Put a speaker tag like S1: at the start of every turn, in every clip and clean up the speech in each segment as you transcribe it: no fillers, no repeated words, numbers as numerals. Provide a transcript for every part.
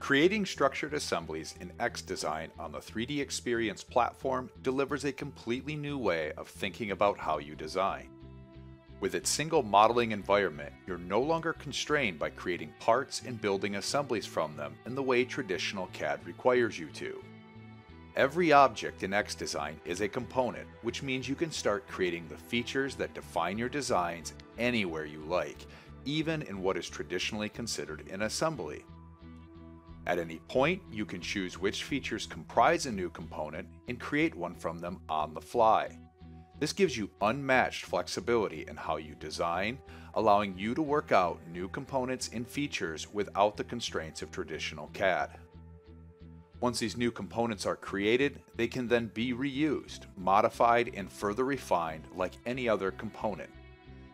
S1: Creating structured assemblies in XDesign on the 3D Experience platform delivers a completely new way of thinking about how you design. With its single modeling environment, you're no longer constrained by creating parts and building assemblies from them in the way traditional CAD requires you to. Every object in XDesign is a component, which means you can start creating the features that define your designs anywhere you like, even in what is traditionally considered an assembly. At any point, you can choose which features comprise a new component and create one from them on the fly. This gives you unmatched flexibility in how you design, allowing you to work out new components and features without the constraints of traditional CAD. Once these new components are created, they can then be reused, modified, and further refined like any other component.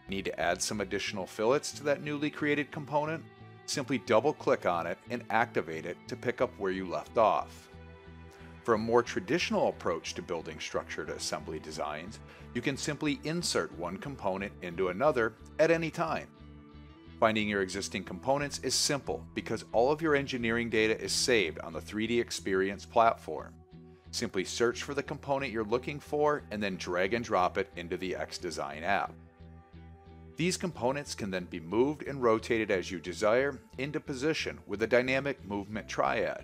S1: Need to add some additional fillets to that newly created component? Simply double-click on it and activate it to pick up where you left off. For a more traditional approach to building structured assembly designs, you can simply insert one component into another at any time. Finding your existing components is simple because all of your engineering data is saved on the 3D Experience platform. Simply search for the component you're looking for and then drag and drop it into the XDesign app. These components can then be moved and rotated as you desire into position with a dynamic movement triad.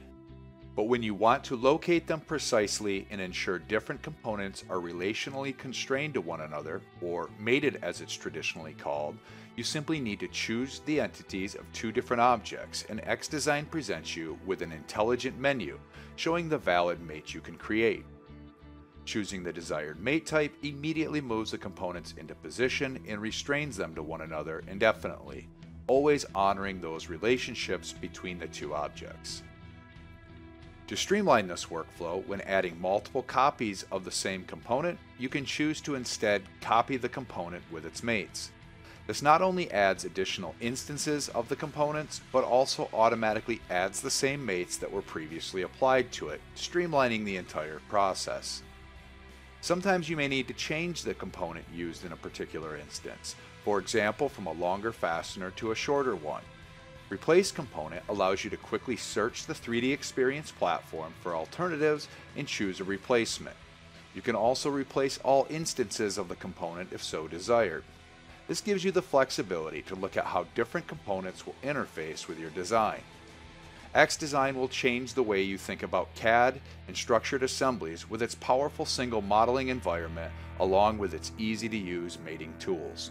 S1: But when you want to locate them precisely and ensure different components are relationally constrained to one another, or mated as it's traditionally called, you simply need to choose the entities of two different objects, and XDesign presents you with an intelligent menu showing the valid mates you can create. Choosing the desired mate type immediately moves the components into position and restrains them to one another indefinitely, always honoring those relationships between the two objects. To streamline this workflow, when adding multiple copies of the same component, you can choose to instead copy the component with its mates. This not only adds additional instances of the components, but also automatically adds the same mates that were previously applied to it, streamlining the entire process. Sometimes you may need to change the component used in a particular instance, for example from a longer fastener to a shorter one. Replace component allows you to quickly search the 3D Experience platform for alternatives and choose a replacement. You can also replace all instances of the component if so desired. This gives you the flexibility to look at how different components will interface with your design. XDesign will change the way you think about CAD and structured assemblies with its powerful single modeling environment along with its easy-to-use mating tools.